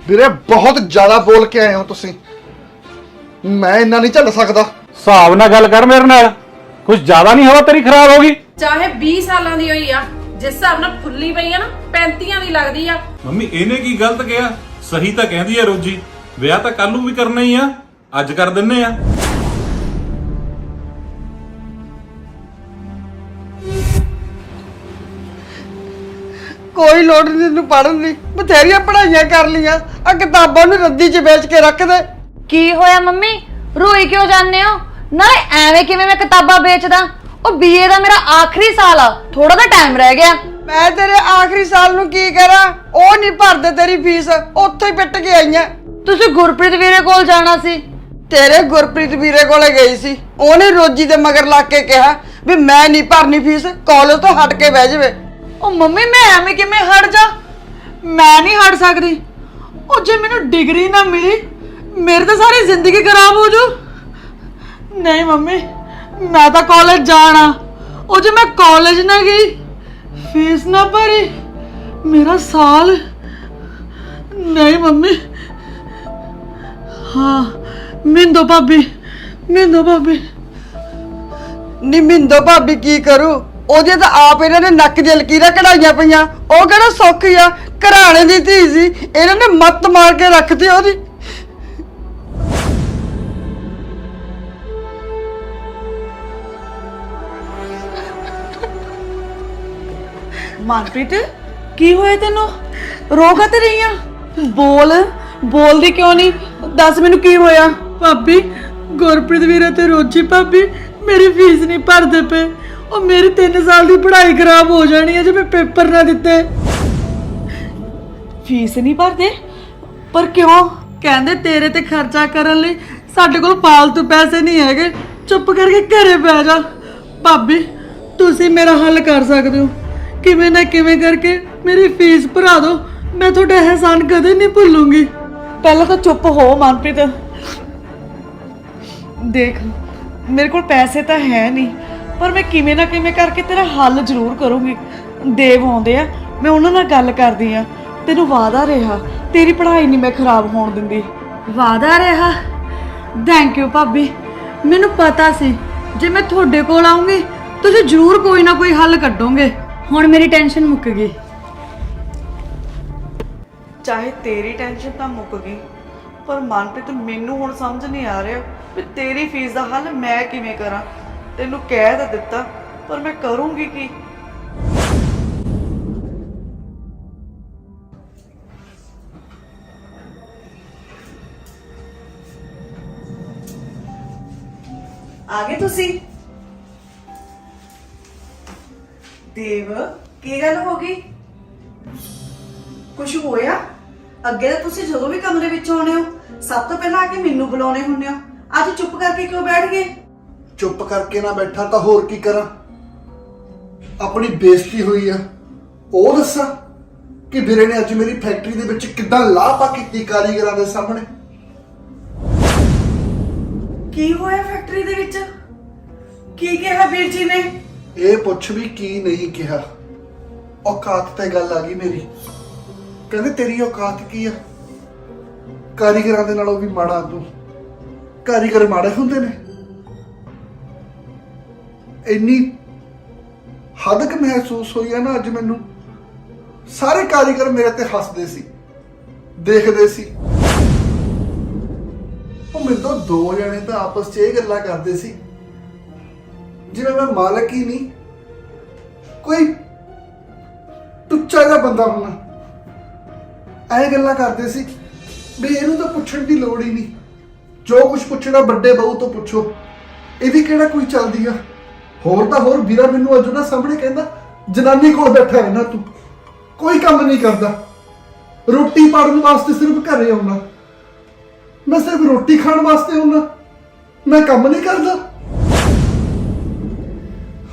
ਵੀਰੇ ਬਹੁਤ ਜ਼ਿਆਦਾ ਬੋਲ ਕੇ ਆਏ ਹੋ ਤੁਸੀਂ। ਮੈਂ ਇੰਨਾ ਨਹੀਂ ਝੱਲ ਸਕਦਾ। ਹਿਸਾਬ ਨਾਲ ਗੱਲ ਕਰ ਮੇਰੇ ਨਾਲ, ਕੁਝ ਜ਼ਿਆਦਾ ਨਹੀਂ ਹਵਾ ਤੇਰੀ ਖਰਾਬ ਹੋ ਗਈ। ਚਾਹੇ 20 ਸਾਲਾਂ ਦੀ ਹੋਈ ਆ, ਜਿਸ ਹਿਸਾਬ ਨਾਲ ਫੁੱਲੀ ਪਈ ਆ ਨਾ 35 ਦੀ ਲੱਗਦੀ ਆ। ਮੰਮੀ ਇਹਨੇ ਕੀ ਗਲਤ ਕਿਹਾ? ਸਹੀ ਤਾਂ ਕਹਿੰਦੀ ਆ ਰੋਜੀ, ਵਿਆਹ ਤਾਂ ਕੱਲ ਨੂੰ ਵੀ ਕਰਨਾ ਹੀ ਆ, ਅੱਜ ਕਰ ਦਿੰਨੇ ਆ। ਕੋਈ ਲੋੜ ਨਹੀਂ ਤੈਨੂੰ ਪੜ੍ਹਨ ਦੀ, ਬਥੇਰੀਆਂ ਪੜ੍ਹਾਈਆਂ ਕਰ ਲੀਆਂ। ਆ ਕਿਤਾਬਾਂ ਨੂੰ ਰੱਦੀ 'ਚ ਵੇਚ ਕੇ ਰੱਖ ਦੇ। ਕੀ ਹੋਇਆ ਮੰਮੀ, ਰੋਈ ਕਿਉਂ ਜਾਂਦੇ ਹੋ? ਨਾਲੇ ਐਵੇਂ ਕਿਵੇਂ ਮੈਂ ਕਿਤਾਬਾਂ ਵੇਚਦਾ? ਉਹ ਬੀਏ ਦਾ ਮੇਰਾ ਆਖਰੀ ਸਾਲ ਆ, ਥੋੜਾ ਦਾ ਟਾਈਮ ਰਹਿ ਗਿਆ। ਮੈਂ ਤੇਰੇ ਆਖਰੀ ਸਾਲ ਨੂੰ ਕੀ ਕਰਾਂ? ਉਹ ਨਹੀਂ ਭਰਦੇ ਤੇਰੀ ਫੀਸ, ਉੱਥੋਂ ਹੀ ਪਿੱਟ ਕੇ ਆਈਆਂ। ਤੁਸੀਂ ਗੁਰਪ੍ਰੀਤ ਵੀਰੇ ਕੋਲ ਜਾਣਾ ਸੀ। ਤੇਰੇ ਗੁਰਪ੍ਰੀਤ ਵੀਰੇ ਕੋਲੇ ਗਈ ਸੀ, ਉਹਨੇ ਰੋਜੀ ਦੇ ਮਗਰ ਲੱਗ ਕੇ ਕਿਹਾ ਵੀ ਮੈਂ ਨਹੀਂ ਭਰਨੀ ਫੀਸ, ਕਾਲਜ ਤੋਂ ਹਟ ਕੇ ਬਹਿ ਜਾਵੇ। ਉਹ ਮੰਮੀ ਮੈਂ ਐਵੇਂ ਕਿਵੇਂ ਹਟ ਜਾ? ਮੈਂ ਨਹੀਂ ਹਟ ਸਕਦੀ। ਉਹ ਜੇ ਮੈਨੂੰ ਡਿਗਰੀ ਨਾ ਮਿਲੀ, ਮੇਰੀ ਤਾਂ ਸਾਰੀ ਜ਼ਿੰਦਗੀ ਖਰਾਬ ਹੋ ਜੂ। ਨਹੀਂ ਮੰਮੀ, ਮੈਂ ਤਾਂ ਕਾਲਜ ਜਾਣਾ। ਉਹ ਜੇ ਮੈਂ ਕਾਲਜ ਨਾ ਗਈ, ਫੀਸ ਨਾ ਭਰੀ, ਮੇਰਾ ਸਾਲ ਨਹੀਂ ਮੰਮੀ। ਹਾਂ ਮਿੰਦੋ ਭਾਬੀ, ਮਿੰਦੋ ਭਾਬੀ। ਨੀ ਮਿੰਦੋ ਭਾਬੀ ਕੀ ਕਰੂ? ਉਹਦੇ ਤਾਂ ਆਪ ਇਹਨਾਂ ਨੇ ਨੱਕ ਦੀਆਂ ਲਕੀਰਾਂ ਕਢਾਈਆਂ ਪਈਆਂ। ਉਹ ਕਿਹੜਾ ਸੌਖੀ ਆ, ਘਰਾਣੇ ਦੀ ਧੀ ਸੀ, ਇਹਨਾਂ ਨੇ ਮੱਤ ਮਾਰ ਕੇ ਰੱਖਤੀ ਉਹਦੀ। ਮਨਪ੍ਰੀਤ ਕੀ ਹੋਇਆ ਤੈਨੂੰ? ਰੋਗਾ ਤੇ ਰਹੀ ਆ? ਬੋਲਦੀ ਕਿਉਂ ਨਹੀਂ? ਦੱਸ ਮੈਨੂੰ ਕੀ ਹੋਇਆ? ਭਾਬੀ, ਗੁਰਪ੍ਰੀਤ ਵੀਰੇ ਤੇ ਰੋਜੀ ਭਾਬੀ ਮੇਰੀ ਫੀਸ ਨਹੀਂ ਭਰਦੇ ਪਏ। ਉਹ ਮੇਰੀ 3 ਸਾਲ ਦੀ ਪੜ੍ਹਾਈ ਖਰਾਬ ਹੋ ਜਾਣੀ ਹੈ ਜੇ ਮੈਂ ਪੇਪਰ ਨਾ ਦਿੱਤੇ। ਫੀਸ ਨਹੀਂ ਭਰਦੇ? ਪਰ ਕਿਉਂ? ਕਹਿੰਦੇ ਤੇਰੇ ਤੇ ਖਰਚਾ ਕਰਨ ਲਈ ਸਾਡੇ ਕੋਲ ਫालतू ਪੈਸੇ ਨਹੀਂ ਹੈਗੇ, ਚੁੱਪ ਕਰਕੇ ਘਰੇ ਬਹਿ ਜਾ। ਭਾਬੀ ਤੁਸੀਂ ਮੇਰਾ ਹੱਲ ਕਰ ਸਕਦੇ ਹੋ, ਕਿਵੇਂ ਨਾ ਕਿਵੇਂ ਕਰਕੇ ਮੇਰੀ ਫੀਸ ਭਰਾ ਦਿਓ। ਮੈਂ ਤੁਹਾਡਾ ਅਹਿਸਾਨ ਕਦੇ ਨਹੀਂ ਭੁੱਲੂੰਗੀ। ਪਹਿਲਾਂ ਤਾਂ ਚੁੱਪ ਹੋ ਮਨਪ੍ਰੀਤ। ਦੇਖ ਮੇਰੇ ਕੋਲ ਪੈਸੇ ਤਾਂ ਹੈ ਨਹੀਂ, ਪਰ ਮੈਂ ਕਿਵੇਂ ਨਾ ਕਿਵੇਂ ਕਰਕੇ ਤੇਰਾ ਹੱਲ ਜ਼ਰੂਰ ਕਰੂੰਗੀ। ਦੇਵ ਆਉਂਦੇ ਆ, ਮੈਂ ਉਹਨਾਂ ਨਾਲ ਗੱਲ ਕਰਦੀ ਆ। ਤੈਨੂੰ ਵਾਅਦਾ ਰਿਹਾ, ਤੇਰੀ ਪੜ੍ਹਾਈ ਨਹੀਂ ਮੈਂ ਖਰਾਬ ਹੋਣ ਦਿੰਦੀ। ਵਾਦਾ ਰਿਹਾ? ਥੈਂਕ ਯੂ ਭਾਬੀ। ਮੈਨੂੰ ਪਤਾ ਸੀ ਜੇ ਮੈਂ ਤੁਹਾਡੇ ਕੋਲ ਆਉਂਗੀ ਤੁਸੀਂ ਜ਼ਰੂਰ ਕੋਈ ਨਾ ਕੋਈ ਹੱਲ ਕੱਢੋਗੇ। ਹੁਣ ਮੇਰੀ ਟੈਨਸ਼ਨ ਮੁੱਕ ਗਈ। ਚਾਹੇ ਤੇਰੀ ਟੈਨਸ਼ਨ ਤਾਂ ਮੁੱਕ ਗਈ, ਪਰ ਮਨਪ੍ਰੀਤ ਮੈਨੂੰ ਹੁਣ ਸਮਝ ਨਹੀਂ ਆ ਰਿਹਾ ਵੀ ਤੇਰੀ ਫੀਸ ਦਾ ਹੱਲ ਮੈਂ ਕਿਵੇਂ ਕਰਾਂ। ਤੈਨੂੰ ਕਹਿ ਤਾਂ ਦਿੱਤਾ, ਪਰ ਮੈਂ ਕਰੂੰਗੀ ਕੀ? ਆ ਗਏ ਤੁਸੀਂ? ਦੇਵ ਕੀ ਗੱਲ ਹੋ ਗਈ? ਕੁਝ ਹੋਇਆ? ਅੱਗੇ ਤਾਂ ਤੁਸੀਂ ਜਦੋਂ ਵੀ ਕਮਰੇ ਵਿੱਚ ਆਉਣੇ ਹੋ ਸਭ ਤੋਂ ਪਹਿਲਾਂ ਆ ਕੇ ਮੈਨੂੰ ਬੁਲਾਉਣੇ ਹੁੰਦੇ ਹੋ। ਅੱਜ ਚੁੱਪ ਕਰਕੇ ਕਿਉਂ ਬੈਠ ਗਏ? ਚੁੱਪ ਕਰਕੇ ਨਾ ਬੈਠਾ ਤਾਂ ਹੋਰ ਕੀ ਕਰਾਂ? ਆਪਣੀ ਬੇਇੱਜ਼ਤੀ ਹੋਈ ਆ, ਉਹ ਦੱਸਾਂ ਕਿ ਵੀਰੇ ਨੇ ਅੱਜ ਮੇਰੀ ਫੈਕਟਰੀ ਦੇ ਵਿੱਚ ਕਿੱਦਾਂ ਲਾਪਾ ਕੀਤੀ ਕਾਰੀਗਰਾਂ ਦੇ ਸਾਹਮਣੇ। ਕੀ ਹੋਇਆ ਫੈਕਟਰੀ ਦੇ ਵਿੱਚ? ਕੀ ਕਿਹਾ ਵੀਰ ਜੀ ਨੇ? ਇਹ ਪੁੱਛ ਵੀ ਕੀ ਨਹੀਂ ਕਿਹਾ। ਔਕਾਤ ਤੇ ਗੱਲ ਆ ਗਈ ਮੇਰੀ। ਕਹਿੰਦੇ ਤੇਰੀ ਔਕਾਤ ਕੀ ਆ? ਕਾਰੀਗਰਾਂ ਦੇ ਨਾਲੋਂ ਵੀ ਮਾੜਾ ਤੂੰ। ਕਾਰੀਗਰ ਮਾੜੇ ਹੁੰਦੇ ਨੇ? ਇੰਨੀ ਹੱਦ ਕ ਮਹਿਸੂਸ ਹੋਈ ਆ ਨਾ ਅੱਜ ਮੈਨੂੰ। ਸਾਰੇ ਕਾਰੀਗਰ ਮੇਰੇ ਤੇ ਹੱਸਦੇ ਸੀ, ਦੇਖਦੇ ਸੀ। ਉਹ ਮੇਰੇ ਤੋਂ 2 ਜਣੇ ਤਾਂ ਆਪਸ 'ਚ ਇਹ ਗੱਲਾਂ ਕਰਦੇ ਸੀ ਜਿਵੇਂ ਮੈਂ ਮਾਲਕ ਹੀ ਨਹੀਂ, ਕੋਈ ਟੁੱਚਾ ਜਿਹਾ ਬੰਦਾ ਹੋਣਾ। ਐ ਗੱਲਾਂ ਕਰਦੇ ਸੀ ਵੀ ਇਹਨੂੰ ਤਾਂ ਪੁੱਛਣ ਦੀ ਲੋੜ ਹੀ ਨਹੀਂ, ਜੋ ਕੁਝ ਪੁੱਛਣਾ ਵੱਡੇ ਬਹੂ ਤੋਂ ਪੁੱਛੋ, ਇਹਦੀ ਕਿਹੜਾ ਕੋਈ ਚੱਲਦੀ ਆ। ਹੋਰ ਤਾਂ ਹੋਰ ਵੀਰਾ ਮੈਨੂੰ ਅੱਜ ਉਹਨਾਂ ਸਾਹਮਣੇ ਕਹਿੰਦਾ ਜਨਾਨੀ ਕੋਲ ਬੈਠਾ ਹੈ ਨਾ ਤੂੰ, ਕੋਈ ਕੰਮ ਨਹੀਂ ਕਰਦਾ, ਰੋਟੀ ਪਾੜਨ ਵਾਸਤੇ ਸਿਰਫ ਘਰੇ ਆਉਣਾ। ਮੈਂ ਸਿਰਫ ਰੋਟੀ ਖਾਣ ਵਾਸਤੇ ਆਉਣਾ, ਮੈਂ ਕੰਮ ਨਹੀਂ ਕਰਦਾ।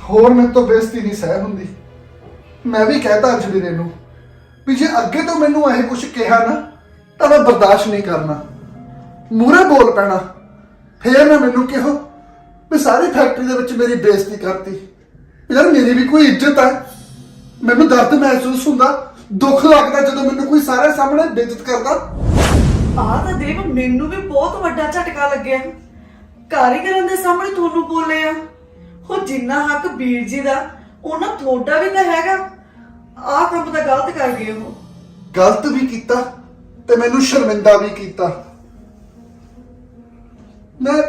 ਹੋਰ ਮੇਰੇ ਤੋਂ ਬੇਇੱਜ਼ਤੀ ਨਹੀਂ ਸਹਿ ਹੁੰਦੀ। ਮੈਂ ਵੀ ਕਹਿਤਾ ਅੱਜ ਵੀਰੇ ਨੂੰ ਵੀ ਜੇ ਅੱਗੇ ਤੋਂ ਮੈਨੂੰ ਇਹ ਕੁਝ ਕਿਹਾ ਨਾ ਤਾਂ ਮੈਂ ਬਰਦਾਸ਼ਤ ਨਹੀਂ ਕਰਨਾ, ਮੂਹਰੇ ਬੋਲ ਪੈਣਾ। ਫੇਰ ਨਾ ਮੈਨੂੰ ਕਿਹੋ ਵੀ ਸਾਰੀ ਫੈਕਟਰੀ ਦੇ ਵਿੱਚ ਮੇਰੀ ਬੇਇੱਜ਼ਤੀ ਕਰਤੀ। ਯਾਰ ਮੇਰੀ ਵੀ ਕੋਈ ਇੱਜ਼ਤ ਹੈ। ਮੈਨੂੰ ਦਰਦ ਮਹਿਸੂਸ ਹੁੰਦਾ, ਦੁੱਖ ਲੱਗਦਾ ਜਦੋਂ ਮੈਨੂੰ ਕੋਈ ਸਾਰੇ ਸਾਹਮਣੇ ਬੇਇੱਜ਼ਤ ਕਰਦਾ। ਆਹ ਤਾਂ ਦੇਖ ਮੈਨੂੰ ਵੀ ਬਹੁਤ ਵੱਡਾ ਝਟਕਾ ਲੱਗਿਆ। ਕਾਰੀਗਰਾਂ ਦੇ ਸਾਹਮਣੇ ਤੁਹਾਨੂੰ ਬੋਲੇ ਆ, ਉਹ ਜਿੰਨਾ ਹੱਕ ਵੀਰ ਜੀ ਦਾ ਉਹਨਾਂ ਤੁਹਾਡਾ ਵੀ ਤਾਂ ਹੈਗਾ। ਆਹ ਕੰਮ ਤਾਂ ਗਲਤ ਕਰ ਗਏ ਉਹ। ਗਲਤ ਵੀ ਕੀਤਾ ਤੇ ਮੈਨੂੰ ਸ਼ਰਮਿੰਦਾ ਵੀ ਕੀਤਾ। ਮੈਂ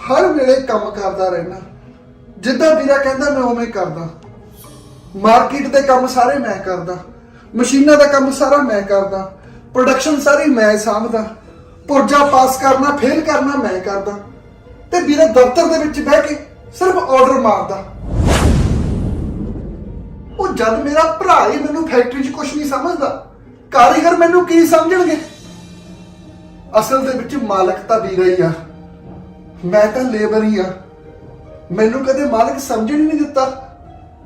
ਹਰ ਵੇਲੇ ਕੰਮ ਕਰਦਾ ਰਹਿਣਾ, ਜਿੱਦਾਂ ਵੀਰਾ ਕਹਿੰਦਾ ਮੈਂ ਉਵੇਂ ਕਰਦਾ। ਮਾਰਕੀਟ ਦੇ ਕੰਮ ਸਾਰੇ ਮੈਂ ਕਰਦਾ, ਮਸ਼ੀਨਾਂ ਦਾ ਕੰਮ ਸਾਰਾ ਮੈਂ ਕਰਦਾ, ਪ੍ਰੋਡਕਸ਼ਨ ਸਾਰੀ ਮੈਂ ਸਾਂਭਦਾ, ਪੁਰਜਾ ਪਾਸ ਕਰਨਾ ਫੇਲ ਕਰਨਾ ਮੈਂ ਕਰਦਾ, ਤੇ ਵੀਰਾ ਦਫ਼ਤਰ ਦੇ ਵਿੱਚ ਬਹਿ ਕੇ ਸਿਰਫ ਆਰਡਰ ਮਾਰਦਾ। ਉਹ ਜਦ ਮੇਰਾ ਭਰਾ ਹੀ ਮੈਨੂੰ ਫੈਕਟਰੀ 'ਚ ਕੁਝ ਨਹੀਂ ਸਮਝਦਾ, ਕਾਰੀਗਰ ਮੈਨੂੰ ਕੀ ਸਮਝਣਗੇ? ਅਸਲ ਦੇ ਵਿੱਚ ਮਾਲਕ ਤਾਂ ਵੀਰਾ ਹੀ ਆ, ਮੈਂ ਤਾਂ ਲੇਬਰ ਹੀ ਆ। ਮੈਨੂੰ ਕਦੇ ਮਾਲਕ ਸਮਝਣ ਹੀ ਨਹੀਂ ਦਿੱਤਾ।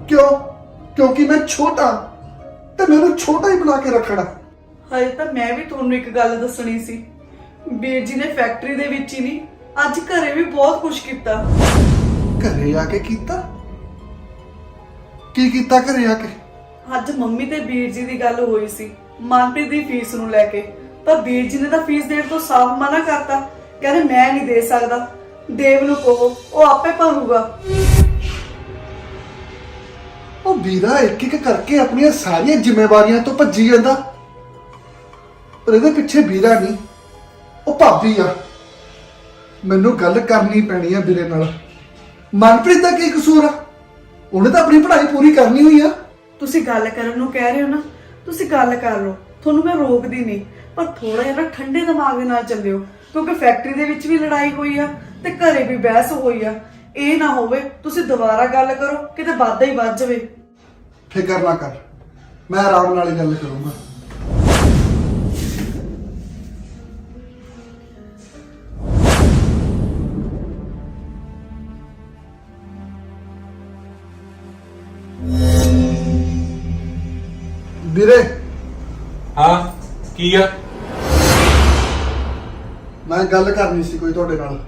ਕਿਉਂ? ਕਿਉਂਕਿ ਮੈਂ ਛੋਟਾ, ਤੇ ਮੈਨੂੰ ਛੋਟਾ ਹੀ ਬਣਾ ਕੇ ਰੱਖਣਾ। ਹਜੇ ਤਾਂ ਮੈਂ ਵੀ ਤੁਹਾਨੂੰ ਇੱਕ ਗੱਲ ਦੱਸਣੀ ਸੀ। ਵੀਰ ਜੀ ਨੇ ਫੈਕਟਰੀ ਦੇ ਵਿੱਚ ਹੀ ਨਹੀਂ, ਅੱਜ ਘਰੇ ਵੀ ਬਹੁਤ ਕੁਝ ਕੀਤਾ। ਘਰੇ ਆ ਕੇ ਕੀਤਾ? ਕੀ ਕੀਤਾ ਘਰੇ ਆ ਕੇ? ਅੱਜ ਮੰਮੀ ਤੇ ਵੀਰ ਜੀ ਦੀ ਗੱਲ ਹੋਈ ਸੀ ਮਨਪ੍ਰੀਤ ਦੀ ਫੀਸ ਨੂੰ ਲੈ ਕੇ, ਪਰ ਵੀਰ ਜੀ ਨੇ ਤਾਂ ਫੀਸ ਦੇਣ ਤੋਂ ਸਾਫ਼ ਮਨਾ ਕਰਤਾ। ਕਹਿੰਦੇ ਮੈਂ ਨਹੀਂ ਦੇ ਸਕਦਾ, ਦੇਵ ਨੂੰ ਕਹੋ ਉਹ ਆਪੇ ਭਰੂਗਾ। ਉਹ ਵੀਰਾ ਇੱਕ ਇੱਕ ਕਰਕੇ ਆਪਣੀਆਂ ਸਾਰੀਆਂ ਜ਼ਿੰਮੇਵਾਰੀਆਂ ਤੋਂ ਭੱਜੀ ਜਾਂਦਾ, ਪਰ ਇਹਦੇ ਪਿੱਛੇ ਵੀਰਾ ਨਹੀਂ, ਉਹ ਭਾਬੀ ਆ। ਮੈਨੂੰ ਗੱਲ ਕਰਨੀ ਪੈਣੀ ਆ ਵੀਰੇ ਨਾਲ। ਮਨਪ੍ਰੀਤ ਦਾ ਕੀ ਕਸੂਰ ਆ? ਉਹਨੇ ਤਾਂ ਆਪਣੀ ਪੜ੍ਹਾਈ ਪੂਰੀ ਕਰਨੀ ਹੋਈ ਆ। ਤੁਸੀਂ ਗੱਲ ਕਰਨ ਨੂੰ ਕਹਿ ਰਹੇ ਹੋ ਨਾ, ਤੁਸੀਂ ਗੱਲ ਕਰ ਲਓ, ਤੁਹਾਨੂੰ ਮੈਂ ਰੋਕਦੀ ਨਹੀਂ, ਪਰ ਥੋੜਾ ਜਿਹਾ ਨਾ ਠੰਡੇ ਦਿਮਾਗ ਦੇ ਨਾਲ ਚੱਲਿਓ, ਕਿਉਂਕਿ ਫੈਕਟਰੀ ਦੇ ਵਿੱਚ ਵੀ ਲੜਾਈ ਹੋਈ ਆ ਤੇ ਘਰੇ ਵੀ ਬਹਿਸ ਹੋਈ ਆ। ਇਹ ਨਾ ਹੋਵੇ ਤੁਸੀਂ ਦੁਬਾਰਾ ਗੱਲ ਕਰੋ ਕਿਤੇ ਵਾਧਾ ਹੀ ਵੱਧ ਜਾਵੇ। ਫਿਕਰ ਨਾ ਕਰ, ਮੈਂ ਆਰਾਮ ਨਾਲ ਹੀ ਗੱਲ ਕਰੂੰਗਾ। ਵੀਰੇ ਹਾਂ ਕੀ ਆ? ਮੈਂ ਗੱਲ ਕਰਨੀ ਸੀ ਕੋਈ ਤੁਹਾਡੇ ਨਾਲ।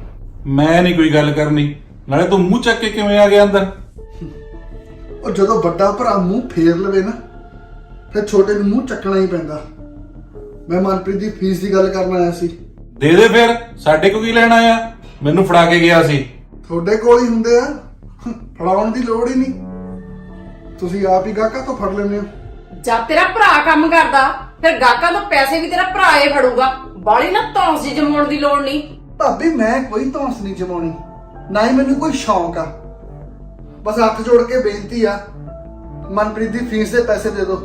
ਮੈਂ ਨਹੀਂ ਕੋਈ ਗੱਲ ਕਰਨੀ, ਨਾਲੇ ਤੂੰ ਮੂੰਹ ਚੱਕ ਕੇ ਕਿਵੇਂ ਆ ਗਿਆ ਅੰਦਰ? ਉਹ ਜਦੋਂ ਵੱਡਾ ਭਰਾ ਮੂੰਹ ਫੇਰ ਲਵੇ ਨਾ, ਫਿਰ ਛੋਟੇ ਨੂੰ ਮੂੰਹ ਚੱਕਣਾ ਹੀ ਪੈਂਦਾ। ਮੈਂ ਮਨਪ੍ਰੀਤ ਦੀ ਫੀਸ ਦੀ ਗੱਲ ਕਰਨ ਆਇਆ ਸੀ। ਦੇ ਦੇ ਫਿਰ, ਸਾਡੇ ਕੋ ਕੀ ਲੈਣ ਆਇਆ? ਮੈਨੂੰ ਫੜਾ ਕੇ ਗਿਆ ਸੀ। ਤੁਹਾਡੇ ਕੋਲ ਹੀ ਹੁੰਦੇ ਆ, ਫੜਾਉਣ ਦੀ ਲੋੜ ਹੀ ਨਹੀਂ। ਤੁਸੀਂ ਆਪ ਹੀ ਗਾਹਕਾਂ ਤੋਂ ਫੜ ਲੈਂਦੇ ਹੋ। ਜਦ ਤੇਰਾ ਭਰਾ ਕੰਮ ਕਰਦਾ ਫਿਰ ਗਾਹਕਾਂ ਤੋਂ ਪੈਸੇ ਵੀ ਤੇਰਾ ਭਰਾ ਹੀ ਫੜੂਗਾ। ਬਾਲੀ ਨਾ ਧੌਂਸ ਜੀ ਜਮਾਉਣ ਦੀ ਲੋੜ ਨਹੀਂ। ਭਾਬੀ ਮੈਂ ਕੋਈ ਧੌਂਸ ਨਹੀਂ ਜਮਾਉਣੀ, ਨਾ ਹੀ ਮੈਨੂੰ ਕੋਈ ਸ਼ੌਂਕ ਆ। ਬਸ ਹੱਥ ਜੋੜ ਕੇ ਬੇਨਤੀ ਆ, ਮਨਪ੍ਰੀਤ ਦੀ ਫੀਸ ਦੇ ਪੈਸੇ ਦੇ ਦਿਓ।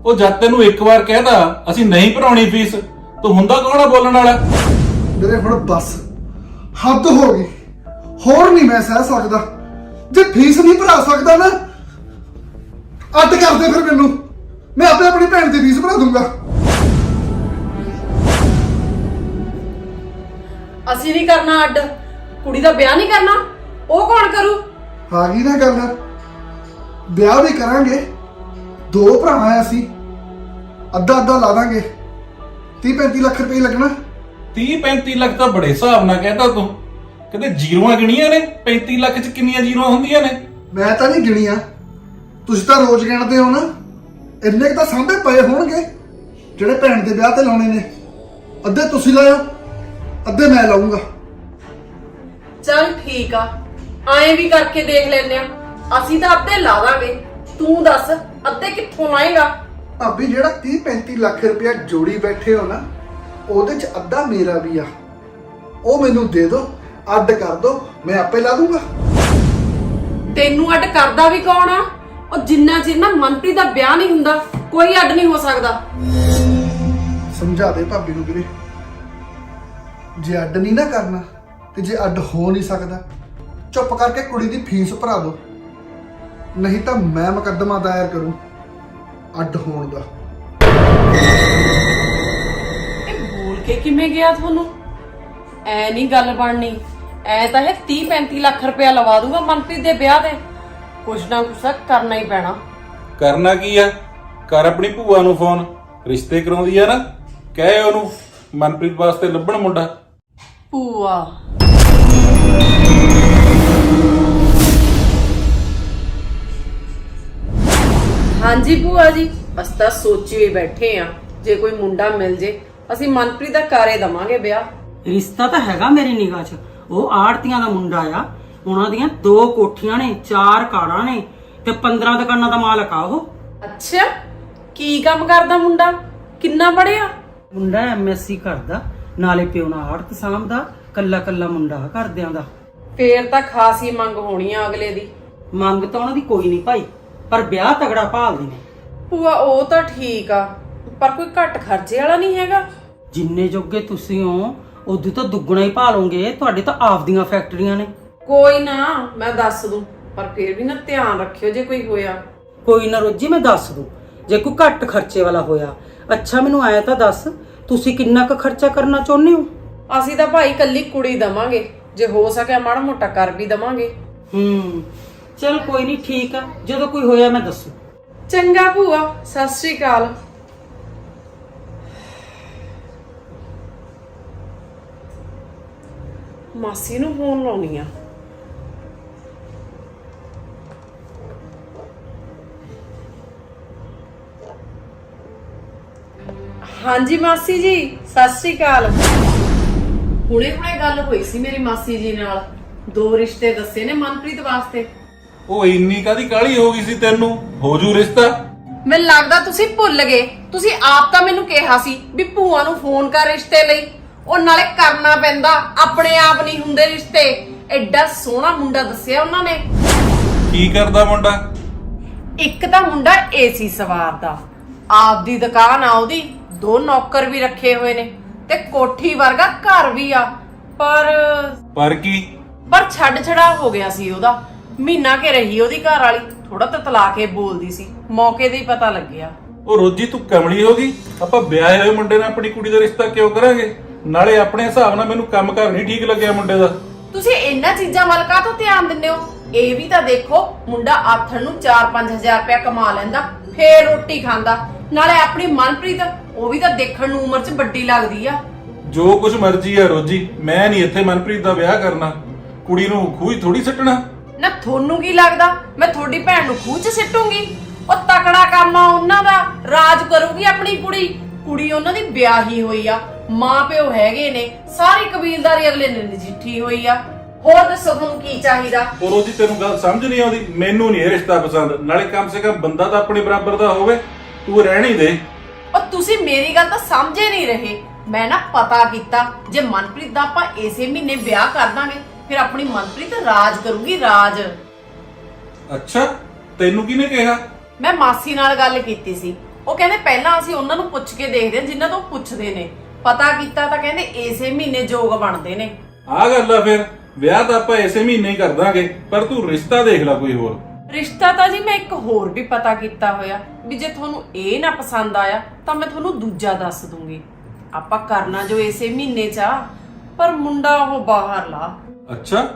ਉਹ ਜਦ ਤੈਨੂੰ ਇੱਕ ਵਾਰ ਕਹਿਦਾ ਅਸੀਂ ਨਹੀਂ ਭਰਾਉਣੀ ਫੀਸ, ਤੂੰ ਹੁੰਦਾ ਕੌਣ ਆ ਬੋਲਣ ਵਾਲਾ? ਮੇਰੇ ਹੁਣ ਬਸ ਹੱਦ ਹੋ ਗਈ, ਹੋਰ ਨਹੀਂ ਮੈਂ ਸਹਿ ਸਕਦਾ। ਜੇ ਫੀਸ ਨਹੀਂ ਭਰਾ ਸਕਦਾ ਨਾ, ਅੱਡ ਕਰ ਦੇ ਫਿਰ ਮੈਨੂੰ, ਮੈਂ ਆਪੇ ਆਪਣੀ ਭੈਣ ਦੀ ਫੀਸ ਭਰਾ ਦੂੰਗਾ। ਅਸੀਂ ਨਹੀਂ ਕਰਨਾ ਅੱਡ, ਕੁੜੀ ਦਾ ਵਿਆਹ ਨਹੀਂ ਕਰਨਾ, ਉਹ ਕੌਣ ਕਰੂ? ਆ ਗਈ ਨਾ ਗੱਲ, ਵਿਆਹ ਵੀ ਕਰਾਂਗੇ, 2 ਭਰਾ ਆ ਅਸੀਂ, ਅੱਧਾ ਅੱਧਾ ਲਾ ਦਾਂਗੇ। 30-35 ਲੱਖ ਰੁਪਏ ਲੱਗਣਾ। 30-35 ਲੱਖ ਤਾਂ ਬੜੇ ਹਿਸਾਬ ਨਾਲ ਕਹਿਤਾ ਤੂੰ, ਕਹਿੰਦੇ ਜ਼ੀਰੋਆਂ ਗਿਣੀਆਂ ਨੇ? 35 ਲੱਖ ਚ ਕਿੰਨੀਆਂ ਜ਼ੀਰੋਆਂ ਹੁੰਦੀਆਂ ਨੇ? ਮੈਂ ਤਾਂ ਨਹੀਂ ਗਿਣੀਆਂ, ਤੁਸੀਂ ਤਾਂ ਰੋਜ਼ ਗਿਣਦੇ ਹੋ ਨਾ। ਇੰਨੇ ਕੁ ਤਾਂ ਸਾਂਭੇ ਪਏ ਹੋਣਗੇ ਜਿਹੜੇ ਭੈਣ ਦੇ ਵਿਆਹ ਤੇ ਲਾਉਣੇ ਨੇ। ਅੱਧੇ ਤੁਸੀਂ ਲਾਇਓ, ਅੱਧੇ ਮੈਂ ਲਾਉਂਗਾ। ਚੱਲ ਠੀਕ ਆ, ਐਂ ਵੀ ਕਰਕੇ ਦੇਖ ਲੈਨੇ ਆ। ਅਸੀਂ ਤਾਂ ਅੱਧੇ ਲਾ ਦਾਂਗੇ, ਤੂੰ ਦੱਸ ਅੱਧੇ ਕਿੱਥੋਂ ਲਾਏਗਾ? ਭਾਬੀ ਜਿਹੜਾ 30-35 ਲੱਖ ਰੁਪਇਆ ਜੋੜੀ ਬੈਠੇ ਹੋ ਨਾ, ਉਹਦੇ ਚ ਅੱਧਾ ਮੇਰਾ ਵੀ ਆ। ਉਹ ਮੈਨੂੰ ਦੇ ਦਿਓ, ਅੱਡ ਕਰ ਦਿਓ, ਮੈਂ ਆਪੇ ਲਾ ਦੂੰਗਾ। ਤੈਨੂੰ ਅੱਡ ਕਰਦਾ ਵੀ ਕੌਣ ਆ? ਉਹ ਜਿੰਨਾ ਚਿਰ ਨਾ ਮਨਪ੍ਰੀਤ ਦਾ ਵਿਆਹ ਨਹੀਂ ਹੁੰਦਾ, ਕੋਈ ਅੱਡ ਨਹੀਂ ਹੋ ਸਕਦਾ। ਸਮਝਾ ਦੇ ਭਾਬੀ ਨੂੰ ਵੀਰੇ, ਜੇ ਅੱਡ ਨਹੀਂ ਨਾ ਕਰਨਾ ਤੇ ਜੇ ਅੱਡ ਹੋ ਨਹੀਂ ਸਕਦਾ, ਚੁੱਪ ਕਰਕੇ ਕੁੜੀ ਦੀ ਫੀਸ ਭਰਾ ਦਿਓ, ਨਹੀਂ ਤਾਂ ਮੈਂ ਮੁਕੱਦਮਾ ਦਾਇਰ ਕਰੂੰ ਅੱਡ ਹੋਣ ਦਾ। ਇਹ ਬੋਲ ਕੇ ਕਿਵੇਂ ਗਿਆ ਤੁਹਾਨੂੰ? ਐ ਨਹੀਂ ਗੱਲ ਬਣਨੀ। ਐ ਤਾਂ ਇਹ 30-35 ਲੱਖ ਰੁਪਇਆ ਲਵਾ ਦੂਗਾ ਮਨਪ੍ਰੀਤ ਦੇ ਵਿਆਹ ਤੇ। ਕੁਛ ਨਾ ਕੁਛ ਤਾਂ ਕਰਨਾ ਹੀ ਪੈਣਾ। ਕਰਨਾ ਕੀ ਆ? ਕਰ ਆਪਣੀ ਭੂਆ ਨੂੰ ਫੋਨ, ਰਿਸ਼ਤੇ ਕਰਾਉਂਦੀ ਆ ਨਾ, ਕਹਿ ਉਹਨੂੰ ਮਨਪ੍ਰੀਤ ਵਾਸਤੇ ਲੱਭਣ ਮੁੰਡਾ। ਭੂਆ ਹਾਂਜੀ ਭੂਆ ਜੀ, ਬਸ ਤਾਂ ਸੋਚੀ ਹੋਈ ਬੈਠੇ ਆ, ਜੇ ਕੋਈ ਮੁੰਡਾ ਮਿਲ ਜੇ ਅਸੀਂ ਮਨਪ੍ਰੀਤ ਦਾ ਕਾਰੇ ਦਵਾਂਗੇ ਵਿਆਹ। ਰਿਸ਼ਤਾ ਤਾਂ ਹੈਗਾ ਮੇਰੀ ਨਿਗਾਹ 'ਚ। ਉਹ ਆੜਤੀਆਂ ਦਾ ਮੁੰਡਾ ਆ, ਉਹਨਾਂ ਦੀਆਂ 2 ਕੋਠੀਆਂ ਨੇ, 4 ਕਾਰਾਂ ਨੇ ਤੇ 15 ਦੁਕਾਨਾਂ ਦਾ ਮਾਲਕ ਆ ਉਹ। ਅੱਛਾ, ਕੀ ਕੰਮ ਕਰਦਾ ਮੁੰਡਾ? ਕਿੰਨਾ ਪੜਿਆ? ਮੁੰਡਾ ਐਮਐਸਸੀ ਕਰਦਾ, ਨਾਲੇ ਪਿਓ ਨਾਲ ਆੜਤ ਸਾਂਭਦਾ, ਕੱਲਾ ਕੱਲਾ ਮੁੰਡਾ ਘਰਦਿਆਂ ਦਾ। ਫੇਰ ਤਾਂ ਖਾਸੀ ਮੰਗ ਹੋਣੀ ਆ ਅਗਲੇ ਦੀ। ਮੰਗ ਤਾਂ ਉਹਨਾਂ ਦੀ ਕੋਈ ਨਹੀਂ ਭਾਈ, ਪਰ ਵਿਆਹ ਤਗੜਾ ਭਾਲਦੇ ਨੇ। ਭੂਆ ਉਹ ਤਾਂ ਠੀਕ ਆ, ਪਰ ਕੋਈ ਘੱਟ ਖਰਚੇ ਵਾਲਾ ਨਹੀਂ ਹੈਗਾ। ਜਿੰਨੇ ਜੋਗੇ ਤੁਸੀਂ ਹੋ ਉਦੋਂ ਤਾਂ ਦੁੱਗਣਾ ਹੀ ਭਾਲੋਗੇ, ਤੁਹਾਡੇ ਤਾਂ ਆਪਦੀਆਂ ਫੈਕਟਰੀਆਂ ਨੇ। ਕੋਈ ਨਾ, ਮੈਂ ਦੱਸ ਦੂੰ, ਪਰ ਫੇਰ ਵੀ ਨਾ ਧਿਆਨ ਰੱਖਿਓ ਜੇ ਕੋਈ ਹੋਇਆ। ਕੋਈ ਨਾ ਰੋਜੀ, ਮੈਂ ਦੱਸ ਦੂੰ ਜੇ ਕੋਈ ਘੱਟ ਖਰਚੇ ਵਾਲਾ ਹੋਇਆ। ਅੱਛਾ ਮੈਨੂੰ ਆਇਆ ਤਾਂ ਦੱਸ, ਤੁਸੀਂ ਕਿੰਨਾ ਕੁ ਖਰਚਾ ਕਰਨਾ ਚਾਹੁੰਦੇ ਹੋ? ਅਸੀਂ ਤਾਂ ਭਾਈ ਕੱਲੀ ਕੁੜੀ ਦਵਾਂਗੇ, ਜੇ ਹੋ ਸਕਿਆ ਮਾੜਾ ਮੋਟਾ ਕਰ ਵੀ ਦਵਾਂਗੇ। ਚਲ ਕੋਈ ਨਹੀਂ, ਠੀਕ ਆ, ਜਦੋਂ ਕੋਈ ਹੋਇਆ ਮੈਂ ਦੱਸੂ। ਚੰਗਾ ਭੂਆ, ਸਤਿ ਸ਼੍ਰੀ ਅਕਾਲ। ਮਾਸੀ ਨੂੰ ਫੋਨ ਲਾਉਣੀ ਆ। ਹਾਂਜੀ ਮਾਸੀ ਜੀ, ਸਤਿ ਸ਼੍ਰੀ ਅਕਾਲ। ਹੁਣੇ ਗੱਲ ਹੋਈ ਸੀ ਮੇਰੀ ਮਾਸੀ ਜੀ ਨਾਲ। 2 ਰਿਸ਼ਤੇ ਦੱਸੇ ਨੇ ਮਨਪ੍ਰੀਤ ਵਾਸਤੇ। ਉਹ ਇੰਨੀ ਕਾਦੀ ਕਾਹਲੀ ਹੋ ਗਈ ਸੀ ਤੈਨੂੰ? ਹੋ ਜੂ ਰਿਸ਼ਤਾ। ਮੈਨੂੰ ਲੱਗਦਾ ਤੁਸੀਂ ਭੁੱਲ ਗਏ। ਤੁਸੀਂ ਆਪ ਤਾਂ ਮੈਨੂੰ ਕਿਹਾ ਸੀ ਵੀ ਭੂਆ ਨੂੰ ਫੋਨ ਕਰ ਰਿਸ਼ਤੇ ਲਈ। ਉਹ ਨਾਲੇ ਕਰਨਾ ਪੈਂਦਾ, ਆਪਣੇ ਆਪ ਨਹੀਂ ਹੁੰਦੇ ਰਿਸ਼ਤੇ। ਐਡਾ ਸੋਹਣਾ ਮੁੰਡਾ ਦੱਸਿਆ ਉਹਨਾਂ ਨੇ। ਕੀ ਕਰਦਾ ਮੁੰਡਾ? ਇੱਕ ਤਾਂ ਮੁੰਡਾ ਏਸੀ ਸਵਾਰਦਾ, ਆਪਦੀ ਦੁਕਾਨ ਆ ਉਹਦੀ, 2 ਨੌਕਰ ਵੀ ਰੱਖੇ ਹੋਏ ਨੇ ਤੇ ਕੋਠੀ ਵਰਗਾ ਘਰ ਵੀ ਆ। ਪਰ ਕੀ? ਪਰ ਛੱਡ ਛੜਾ ਹੋ ਗਿਆ ਸੀ ਉਹਦਾ। ਮਹੀਨਾ ਕੇ ਰਹੀ ਉਹਦੀ ਘਰ ਵਾਲੀ, ਥੋੜਾ ਤਤਲਾ ਕੇ ਬੋਲਦੀ ਸੀ, ਮੌਕੇ ਦੇ ਹੀ ਪਤਾ ਲੱਗਿਆ। ਉਹ ਰੋਜੀ ਤੂੰ ਕਮਲੀ ਹੋ ਗਈ। ਆਪਾਂ ਵਿਆਹੇ ਹੋਏ ਮੁੰਡੇ ਨਾਲ ਆਪਣੀ ਕੁੜੀ ਦਾ ਰਿਸ਼ਤਾ ਕਿਉਂ ਕਰਾਂਗੇ? ਨਾਲੇ ਆਪਣੇ ਹਿਸਾਬ ਨਾਲ ਮੈਨੂੰ ਕੰਮ ਕਰ ਨਹੀਂ ਠੀਕ ਲੱਗਿਆ ਮੁੰਡੇ ਦਾ। ਤੁਸੀਂ ਇਹਨਾਂ ਚੀਜ਼ਾਂ ਵੱਲ ਕਾਹਤੋਂ ਧਿਆਨ ਦਿੰਦੇ ਹੋ? ਇਹ ਵੀ ਤਾਂ ਦੇਖੋ, ਮੁੰਡਾ ਆਥਣ ਨੂੰ 4-5 ਹਜ਼ਾਰ ਰੁਪਇਆ ਕਮਾ ਲੈਂਦਾ, ਫੇਰ ਰੋਟੀ ਖਾਂਦਾ। ਨਾਲੇ ਆਪਣੀ ਮਨਪ੍ਰੀਤ, ਉਹ ਵੀ ਤਾਂ ਦੇਖਣ ਨੂੰ ਉਮਰ 'ਚ ਵੱਡੀ ਲੱਗਦੀ ਆ। ਜੋ ਕੁਝ ਮਰਜ਼ੀ ਆ ਰੋਜੀ, ਮੈਂ ਨਹੀਂ ਇੱਥੇ ਮਨਪ੍ਰੀਤ ਦਾ ਵਿਆਹ ਕਰਨਾ। ਕੁੜੀ ਨੂੰ ਖੂਹ ਥੋੜੀ ਸੱਟਣਾ। ਨਾ ਤੁਹਾਨੂੰ ਕੀ ਲੱਗਦਾ ਮੈਂ ਤੁਹਾਡੀ ਭੈਣ ਨੂੰ ਖੂਹ 'ਚ ਸਿੱਟੂੰਗੀ? ਉਹ ਤਕੜਾ ਕੰਮ ਆ ਉਹਨਾਂ ਦਾ, ਰਾਜ ਕਰੂਗੀ ਆਪਣੀ ਕੁੜੀ। ਕੁੜੀ ਉਹਨਾਂ ਦੀ ਵਿਆਹੀ ਹੋਈ ਆ, ਮਾਂ ਪਿਓ ਹੈਗੇ ਨੇ, ਸਾਰੀ ਕਬੀਲਦਾਰੀ ਅਗਲੇ ਨੇ ਨਜਿੱਠੀ ਹੋਈ ਆ। ਹੋਰ ਦੱਸੋ ਤੁਹਾਨੂੰ ਕੀ ਚਾਹੀਦਾ? ਉਹ ਰੋਜੀ ਤੈਨੂੰ ਗੱਲ ਸਮਝ ਨਹੀਂ ਆਉਂਦੀ। ਮੈਨੂੰ ਨਹੀਂ ਇਹ ਰਿਸ਼ਤਾ ਪਸੰਦ। ਨਾਲੇ ਕਮ ਸੇ ਕਮ ਬੰਦਾ ਤਾਂ ਆਪਣੇ ਬਰਾਬਰ ਦਾ ਹੋਵੇ। ਤੂੰ ਰਹਿਣ ਹੀ ਦੇ। ਉਹ ਤੁਸੀਂ ਮੇਰੀ ਗੱਲ ਤਾਂ ਸਮਝੇ ਨਹੀਂ ਰਹੇ। ਮੈਂ ਨਾ ਪਤਾ ਕੀਤਾ, ਜੇ ਮਨਪ੍ਰੀਤ ਦਾ ਆਪਾਂ ਇਸੇ ਮਹੀਨੇ ਵਿਆਹ ਕਰ ਦਾਂਗੇ, ਫਿਰ ਆਪਣੀ ਮਨਪ੍ਰੀਤ ਰਾਜ ਕਰੂਗੀ, ਰਾਜ। ਅੱਛਾ, ਤੈਨੂੰ ਕਿਹਨੇ ਕਿਹਾ? ਮੈਂ ਮਾਸੀ ਨਾਲ ਗੱਲ ਕੀਤੀ ਸੀ। ਉਹ ਕਹਿੰਦੇ ਪਹਿਲਾਂ ਅਸੀਂ ਉਹਨਾਂ ਨੂੰ ਪੁੱਛ ਕੇ ਦੇਖਦੇ ਹਾਂ ਜਿਨ੍ਹਾਂ ਤੋਂ ਪੁੱਛਦੇ ਨੇ। ਪਤਾ ਕੀਤਾ ਤਾਂ ਕਹਿੰਦੇ ਇਸੇ ਮਹੀਨੇ ਜੋਗ ਬਣਦੇ ਨੇ। ਆਹ ਗੱਲ ਆ ਫਿਰ। ਵਿਆਹ ਤਾਂ ਆਪਾਂ ਇਸੇ ਮਹੀਨੇ ਹੀ ਕਰ ਦਾਂਗੇ, ਪਰ ਤੂੰ ਰਿਸ਼ਤਾ ਦੇਖ ਲੈ ਕੋਈ ਹੋਰ। ਰਿਸ਼ਤਾ ਤਾਂ ਜੀ ਮੈਂ ਇੱਕ ਹੋਰ ਵੀ ਪਤਾ ਕੀਤਾ ਹੋਇਆ, ਵੀ ਜੇ ਤੁਹਾਨੂੰ ਇਹ ਨਾ ਪਸੰਦ ਆਇਆ ਤਾਂ ਮੈਂ ਤੁਹਾਨੂੰ ਦੂਜਾ ਦੱਸ ਦੂੰਗੀ। ਆਪਾਂ ਕਰਨਾ ਜੋ ਇਸੇ ਮਹੀਨੇ 'ਚ ਆ, ਪਰ ਮੁੰਡਾ ਉਹ ਬਾਹਰ ਲਾ। ਅੱਛਾ,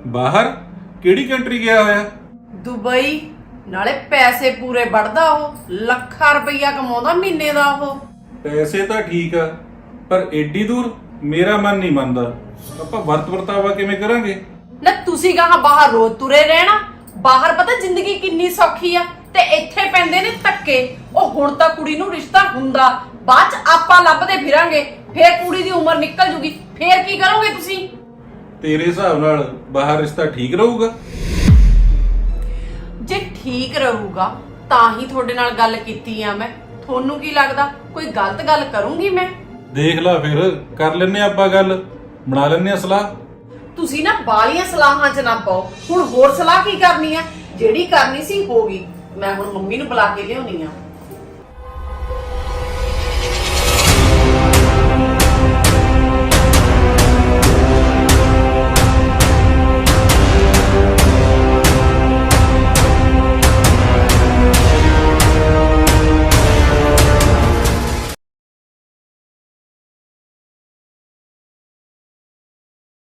ਬਾਹਰ? ਕਿਹੜੀ ਕੰਟਰੀ ਗਿਆ ਹੋਇਆ? ਦੁਬਈ। ਨਾਲੇ ਪੈਸੇ ਪੂਰੇ ਵੜਦਾ ਉਹ, ਲੱਖਾਂ ਰੁਪਈਆ ਕਮਾਉਂਦਾ ਮਹੀਨੇ ਦਾ ਉਹ। ਪੈਸੇ ਤਾਂ ਠੀਕ ਆ, ਪਰ ਏਡੀ ਦੂਰ ਮੇਰਾ ਮਨ ਨਹੀਂ ਮੰਨਦਾ। ਆਪਾਂ ਵਰਤ ਵਰਤਾਵਾ ਕਿਵੇਂ ਕਰਾਂਗੇ? ਨਾ ਤੁਸੀਂ ਕਹਾਂ ਬਾਹਰ ਰੋਜ਼ ਤੁਰੇ ਰਹਿਣਾ? ਬਾਹਰ ਪਤਾ ਜ਼ਿੰਦਗੀ ਕਿੰਨੀ ਸੌਖੀ ਆ, ਤੇ ਇੱਥੇ ਪੈਂਦੇ ਨੇ ਧੱਕੇ। ਉਹ ਹੁਣ ਤਾਂ ਕੁੜੀ ਨੂੰ ਰਿਸ਼ਤਾ ਹੁੰਦਾ, ਬਾਅਦ ਚ ਆਪਾਂ ਲੱਭਦੇ ਫਿਰਾਂਗੇ, ਫੇਰ ਕੁੜੀ ਦੀ ਉਮਰ ਨਿਕਲ ਜੂਗੀ, ਫੇਰ ਕੀ ਕਰੋਗੇ ਤੁਸੀਂ? ਤੇਰੇ ਹਿਸਾਬ ਨਾਲ ਬਾਹਰ ਰਿਸ਼ਤਾ ਠੀਕ ਰਹੂਗਾ? ਜੇ ਠੀਕ ਰਹੂਗਾ ਤਾਂ ਹੀ ਤੁਹਾਡੇ ਨਾਲ ਗੱਲ ਕੀਤੀ ਆ ਮੈਂ। ਤੁਹਾਨੂੰ ਕੀ ਲੱਗਦਾ ਕੋਈ ਗਲਤ ਗੱਲ ਕਰੂੰਗੀ ਮੈਂ? ਦੇਖ ਲੈ ਫਿਰ, ਕਰ ਲੈਨੇ ਆਪਾਂ ਗੱਲ, ਬਣਾ ਲੈਨੇ ਸਲਾਹ। ਤੁਸੀਂ ਨਾ ਬਾਲੀਆਂ ਸਲਾਹਾਂ 'ਚ ਨਾ ਪਾਓ। ਹੁਣ ਹੋਰ ਸਲਾਹ ਕੀ ਕਰਨੀ ਆ? ਜਿਹੜੀ ਕਰਨੀ ਸੀ ਹੋ ਗਈ। ਮੈਂ ਹੁਣ ਮੰਮੀ ਨੂੰ ਬੁਲਾ ਕੇ ਲਿਆਉਣੀ ਆ।